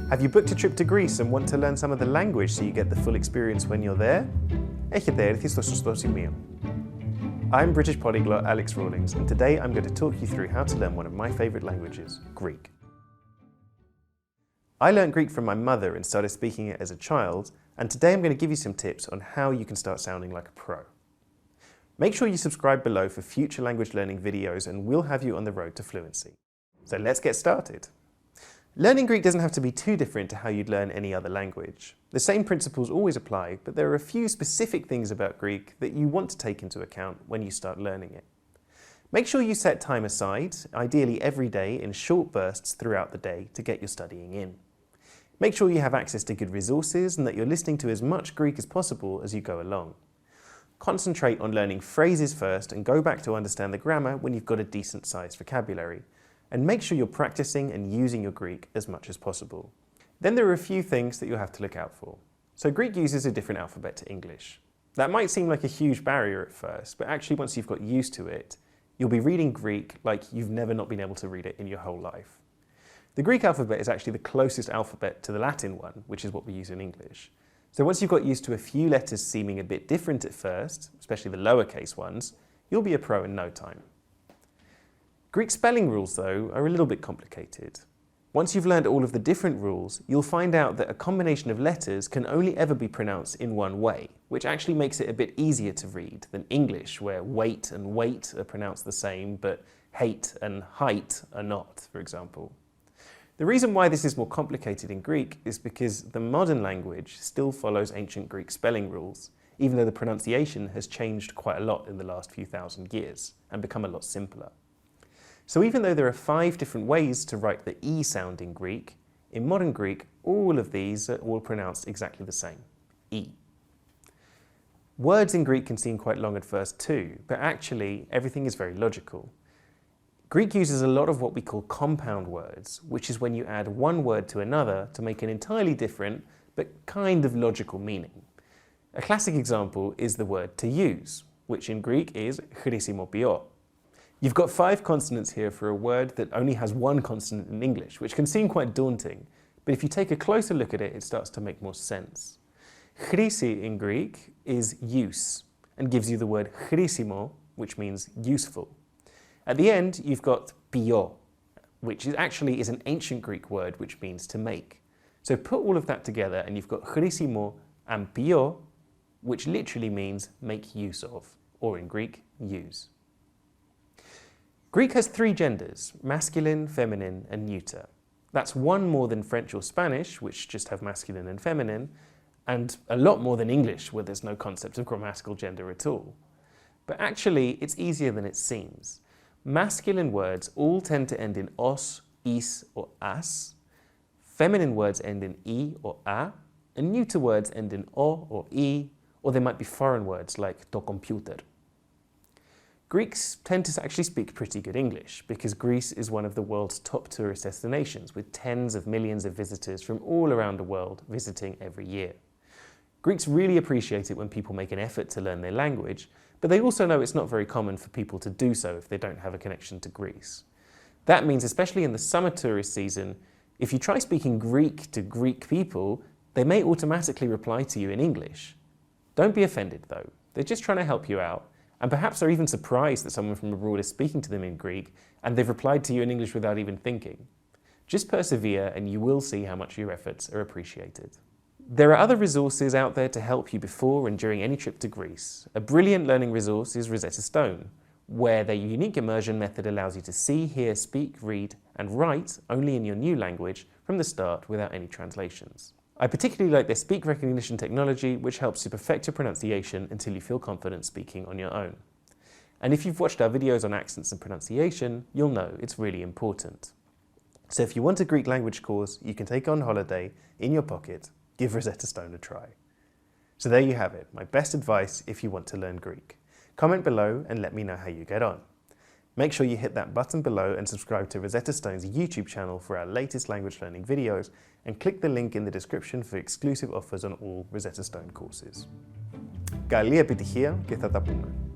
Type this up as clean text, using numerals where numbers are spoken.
Have you booked a trip to Greece and want to learn some of the language so you get the full experience when you're there? Έχετε έρθει στο σωστό σημείο. I'm British polyglot Alex Rawlings, and today I'm going to talk you through how to learn one of my favourite languages, Greek. I learned Greek from my mother and started speaking it as a child, and today I'm going to give you some tips on how you can start sounding like a pro. Make sure you subscribe below for future language learning videos and we'll have you on the road to fluency. So let's get started. Learning Greek doesn't have to be too different to how you'd learn any other language. The same principles always apply, but there are a few specific things about Greek that you want to take into account when you start learning it. Make sure you set time aside, ideally every day in short bursts throughout the day to get your studying in. Make sure you have access to good resources and that you're listening to as much Greek as possible as you go along. Concentrate on learning phrases first and go back to understand the grammar when you've got a decent sized vocabulary. And make sure you're practicing and using your Greek as much as possible. Then there are a few things that you'll have to look out for. So Greek uses a different alphabet to English. That might seem like a huge barrier at first, but actually once you've got used to it, you'll be reading Greek like you've never not been able to read it in your whole life. The Greek alphabet is actually the closest alphabet to the Latin one, which is what we use in English. So once you've got used to a few letters seeming a bit different at first, especially the lowercase ones, you'll be a pro in no time. Greek spelling rules, though, are a little bit complicated. Once you've learned all of the different rules, you'll find out that a combination of letters can only ever be pronounced in one way, which actually makes it a bit easier to read than English, where weight and weight are pronounced the same, but hate and height are not, for example. The reason why this is more complicated in Greek is because the modern language still follows ancient Greek spelling rules, even though the pronunciation has changed quite a lot in the last few thousand years and become a lot simpler. So even though there are 5 different ways to write the E sound in Greek, in modern Greek, all of these are all pronounced exactly the same, E. Words in Greek can seem quite long at first too, but actually everything is very logical. Greek uses a lot of what we call compound words, which is when you add one word to another to make an entirely different, but kind of logical meaning. A classic example is the word to use, which in Greek is χρησιμοποιώ. You've got 5 consonants here for a word that only has one consonant in English, which can seem quite daunting, but if you take a closer look at it, it starts to make more sense. Χρήση in Greek is use, and gives you the word χρήσιμο, which means useful. At the end, you've got ποιώ, which is an ancient Greek word which means to make. So put all of that together and you've got χρήσιμο and ποιώ, which literally means make use of, or in Greek, use. Greek has 3 genders, masculine, feminine, and neuter. That's one more than French or Spanish, which just have masculine and feminine, and a lot more than English, where there's no concept of grammatical gender at all. But actually, it's easier than it seems. Masculine words all tend to end in os, is, or as. Feminine words end in I or a, and neuter words end in o or I, or they might be foreign words like to computer. Greeks tend to actually speak pretty good English because Greece is one of the world's top tourist destinations with tens of millions of visitors from all around the world visiting every year. Greeks really appreciate it when people make an effort to learn their language, but they also know it's not very common for people to do so if they don't have a connection to Greece. That means, especially in the summer tourist season, if you try speaking Greek to Greek people, they may automatically reply to you in English. Don't be offended though, they're just trying to help you out, and perhaps they're even surprised that someone from abroad is speaking to them in Greek and they've replied to you in English without even thinking. Just persevere and you will see how much your efforts are appreciated. There are other resources out there to help you before and during any trip to Greece. A brilliant learning resource is Rosetta Stone, where their unique immersion method allows you to see, hear, speak, read, and write only in your new language from the start without any translations. I particularly like their speak recognition technology, which helps you perfect your pronunciation until you feel confident speaking on your own. And if you've watched our videos on accents and pronunciation, you'll know it's really important. So if you want a Greek language course you can take on holiday in your pocket, give Rosetta Stone a try. So there you have it, my best advice if you want to learn Greek. Comment below and let me know how you get on. Make sure you hit that button below and subscribe to Rosetta Stone's YouTube channel for our latest language learning videos, and click the link in the description for exclusive offers on all Rosetta Stone courses. Καλή επιτυχία και θα τα πούμε.